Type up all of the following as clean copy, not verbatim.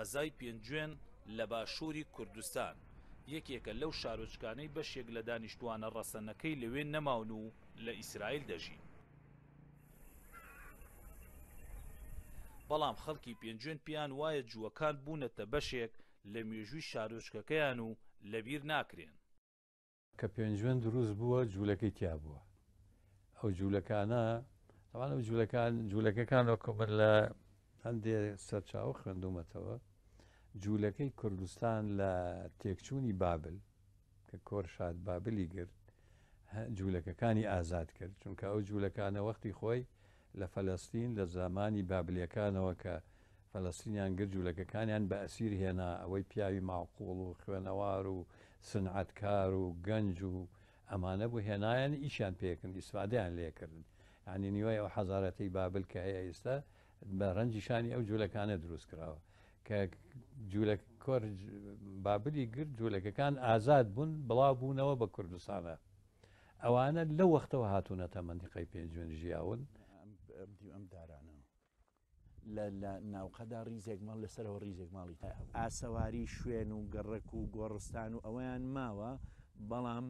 خەزای پێنجوێن لە باشووری کوردستان یەکێکە لەو شارۆچکانەی بەشێک لە دانیشتوانە ڕەسەنەکەی لەوێ نەماون و لە ئیسرائیل دەژین. بەڵام خەڵکی پێنجوێن پیان وایە جووەکان بوونەتە بەشێک لە مێژووی شارۆچکەکەیان و لەبیر ناکرێن. کە پێنجوێن دروست بووە جوولەکەی تیا بووە. ئەو جوولەکانە تەوان ئەو جوولەکەکان وەکومن لە هەندێک سەرچاوە خوێندومەتەوە. جوولەکەی کوردستان لە تێکچوونی بابل کە کۆرشاد بابلی گرت جوولەکەکانی ئازاد کرد، چونکە ئەو جوولەکانە وەختی خۆی لە فەلەستین لە زمانی بابلیەکانەوە کە فەلەستینیان گرت جوولەکەکانیان بە ئەسیر هێنا، ئەوەی پیاوی ماعقوڵ و خوێنەوار و سنعەتکار و گەنج و ئەمانە بوو هێنایان ئیشیان پێکردن، ئیسفادەیان لێکردن. یعنی نیوەی ئەو حەزارەتەی بابل کە هەیە ئێستا بە ڕەنجیشانی ئەو جوولەکانە دروست کراوە کە کۆر بابلی گرت جوولەکەکان ئازاد بوون بڵاو بوونەوە بە کوردستانە. ئەوانە لە وەختەوە هاتوونەتە مەندیقەی پێنجوێن ژیاون. ئەم دارانە لە ناوقەدا ڕیزێک ماڵ لەسەرەوە ڕیزێک ماڵی تا ئاسەواری شوێن و گەڕک و گۆڕستان و ئەوەیان ماوە، بەڵام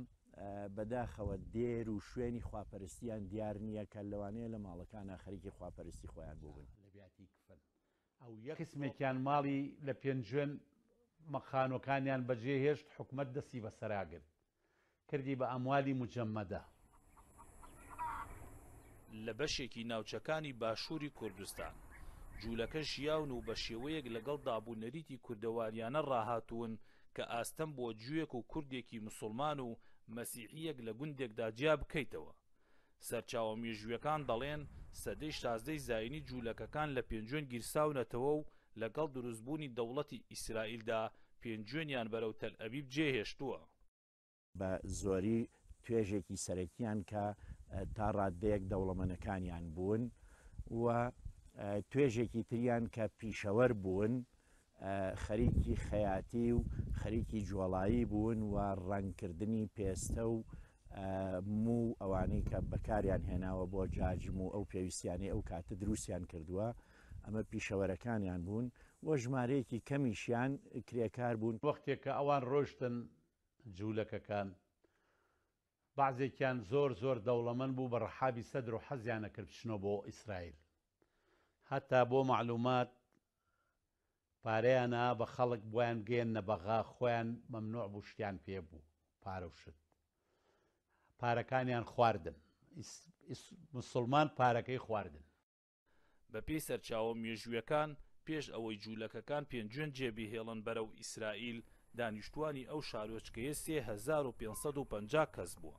بەداخەوە دێر و شوێنی خواپەرستیان دیار نییە کە لەوانەیە لە ماڵەکانە خەریکی خواپەرستی خۆیان بوون. لە بیاتی کفن ئەو یەک قسمێکیان ماڵی لە پێنجوێن مەخانۆکانیان بەجێهێشت، حکومەت دەستی بەسەراگرت کردی بە ئەموالی مجەممەدە لە بەشێکی ناوچەکانی باشووری کوردستان. جوولەکە ژیاون و بە شێوەیەک لەگەڵ دابوونەریتی کوردەواریانە ڕاهاتوون کە ئاستەم بۆ جوێک و کوردێکی مسلمان و مەسیحیەک لە گوندێکدا جیا بکەیتەوە. سەرچاوە مێژوویەکان دەڵێن سەدەی 16 زاینی جوولەکەکان لە پێنجوێن گیرساونەتەوە و لەگەڵ دروستبوونی دەوڵەتی ئیسرائیلدا پێنجوێنیان بەرەو تەل ئەبیب جێهێشتووە. بە زۆری توێژێکی سەرەکیان کە تا ڕادەیەک دەوڵەمەندەکانیان بوون و توێژێکی تریان کە پیشەوەر بوون، خەریکی خەیاتی و خەریکی جوڵایی بوون و ڕەنگکردنی پێستە و مو ئەوانەی کە بەکاریان هێناوە بۆ جاجم و ئەو پێویستیانی ئەو کاتە دروستیان کردووە، ئەمە پیشەوەرەکانیان بوون و ژمارەیەکی کەمیشیان کرێکار بوون. وەختێک کە ئەوان ڕۆشتن جوولەکەکان بەعزێکیان زۆر دەوڵەمەند بوو بە ڕەحابی سەدر و حەزیانە کرد بچنەوە بۆ ئیسرائیل. هەتا بۆ معلومات پارەیانە بە خەڵک بۆیان گەێنە بەغا، خۆیان مەمنوع بوو شتیان پێ بوو پارە و شت، پارەکانیان خواردن، مسلمان پارەکەی خواردن. بە پێی سەرچاوە مێژوویەکان پێش ئەوەی جوولەکەکان پێنجوێن جێبیهێڵن بەرەو ئیسرائیل، دانیشتوانی ئەو شارۆچکەیە 3550 کەس بووە.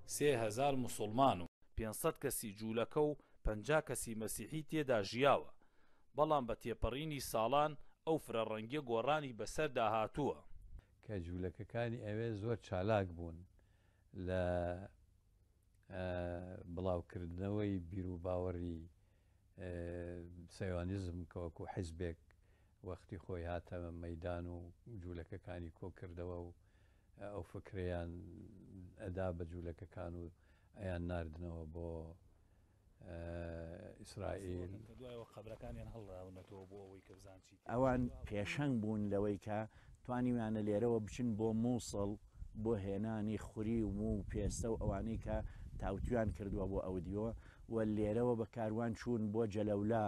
3000 مسلمان و 500 کەسی جوولەکە و 50 کەسی مەسیحی تێدا ژیاوە. بەڵام بە تێپەڕینی ساڵان ئەو فرەڕەنگیە گۆڕانی بەسەردا هاتووە کە جوولەکەکانی ئەوێ زۆر چالاک بوون لە بڵاوکردنەوەی بیر و باوەڕی سەیۆنیزم کە وەکو حیزبێک وەختی خۆی هاتە مەیدان و جوولەکەکانی کۆ کردەوە و ئەو فکریان ئەدا بە جوولەکەکان و ئەیان ناردنەوە بۆ ئیسرائیل. ئەوان پێشەنگ بوون لەوەی کە توانیویانە لێرەوە بچن بۆ مووسڵ بۆ هێنانی خوری و مو و پێستە و ئەوانەی کە تاوتویان کردووە بۆ ئەودیەوە و لێرەوە بە کاروان چوون بۆ جەلەولا،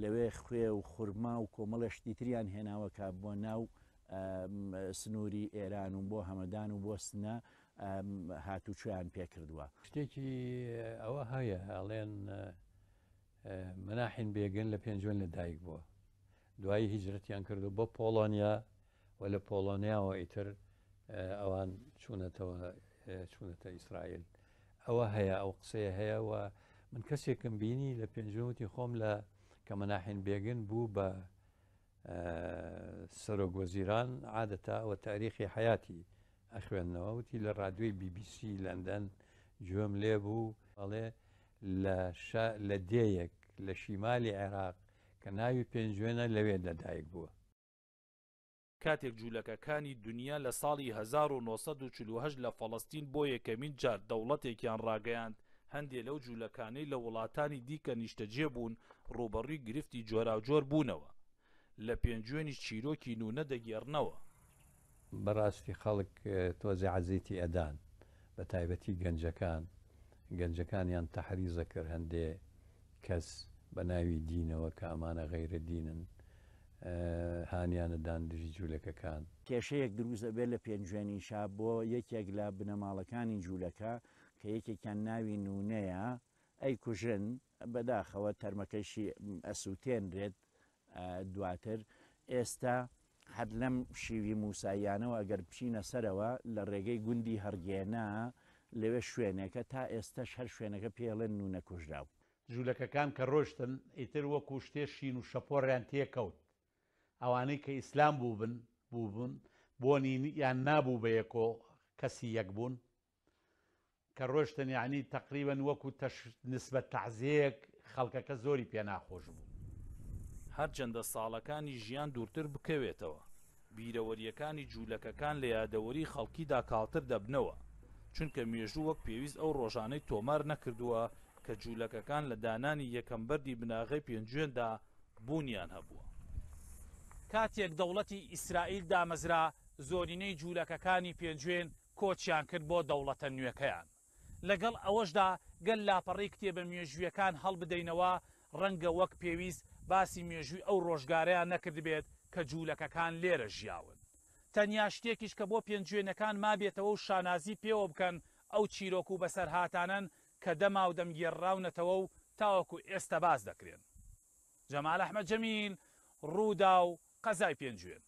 لەوێ خوێ و خورما و کۆمەڵەشتی تریان هێناوەکە بۆ ناو سنووری ئێران و بۆ هەمەدان و بۆ سنە هاتوچۆیان پێکردووە. شتێکی ئەوە هەیە ئەڵێن مناحین بێگن لە پێنجوێن لەدایک بووە، دوایی هیجرەتیان کردو بۆ پۆڵۆنیا و لە پۆڵۆنیاوە ئیتر ئەوان چوونەتە ئیسرائیل. ئەوە هەیە، ئەو قسەیە هەیە و من کەسێکم بینی لە پێنجوەتی خۆم لە کە مناحین بێگن بوو بە سەرۆکوەزیران عادەتە ئەوە تاریخی حیاتی ئەخوێندنەوە، وتی لە ڕادیۆی BBC لەندەن گوێم لێ بوو ئەڵێ لە دێیەک لە شیمالی عێراق کە ناوی پێنجوێنە لەوێ لەدایک بووە. کاتێک جوولەکەکانی دنیا لە ساڵی 1948 لە فەڵەستین بۆ یەکەمین جار دەوڵەتێکیان ڕاگەیاند، هەندێک لەو جوولەکانەی لە وڵاتانی دیکە نیشتەجێ بوون ڕوبەڕووی گرفتی جۆراوجۆر بوونەوە. لە پێنجوێنی چیرۆکی نونە دەگێڕنەوە. بەڕاستی خەڵک تۆزی عەزیتی ئەدان بە تایبەتی گەنجەکانیان تەحریزە کرد هەندێ کەس بە ناوی دینەوە کە ئەمانە غەیرە دینن هانیانەدان دژی جوولەکەکان. کێشەیەک دروست دەبێت لە پێنجوێنی شاب بۆ یەکێک لە بنەماڵەکانی جوولەکە کە یەکێکیان ناوی نونەیە ئەی کوژن بەداخەوە تەرمەکەشی ئەسووتێنرێت دواتر. ئێستا هەر لەم شیوی موساییانەوە ئەگەر بچینە سەرەوە لە ڕێگەی گوندی هەرگێنا لەوێ شوێنێکە تا ئێستاش هەر شوێنەکە پێڵێن نونە کوژراو. جوولەکەکان کە ڕۆشتن ئیتر وەکو شتێ شین و شەپۆڕیان تێکەوت. ئەوانەی کە ئیسلام بووبوون بۆنی یان نابوو بە یەکۆ کەسی یەک بوون کە ڕۆشتن یعنی تقریبن وەکو نسبەت تەعزیەک خەڵکەکە زۆری پێ ناخۆش بوو. هەرچەندە ساڵەکانی ژیان دوورتر بکەوێتەوە بیرەوەریەکانی جوولەکەکان لە یادەوەری خەڵکیدا کاڵتر دەبنەوە چونکە مێژوو وەک پێویست ئەو ڕۆژانەی تۆمار نەکردووە کە جوولەکەکان لە دانانی یەکەم بەردی بناغی پێنجوێندا بوونیان هەبووە. کاتێک دەوڵەتی ئیسرائیل دامەزرا زۆرینەی جوولەکەکانی پێنجوێن کۆچیان کرد بۆ دەوڵەتە نوێەکەیان. لەگەڵ ئەوەشدا گەل لاپەڕی کتێبە مێژوویەکان هەڵبدەینەوە ڕەنگە وەک پێویست باسی مێژووی ئەو ڕۆژگارەیان نەکرد بێت کە جوولەکەکان لێرە ژیاون. تەنیا شتێکیش کە بۆ پێنجوێنەکان مابێتەوە و شانازی پێوە بکەن ئەو چیرۆک و بەسەرهاتانن کە دەما و دەمگێڕراونەتەوە و تاوەکو ئێستا باز دەکرێن. جەمال ئەحمەد جەمیل، ڕوودا و قەزای پێنجوێن.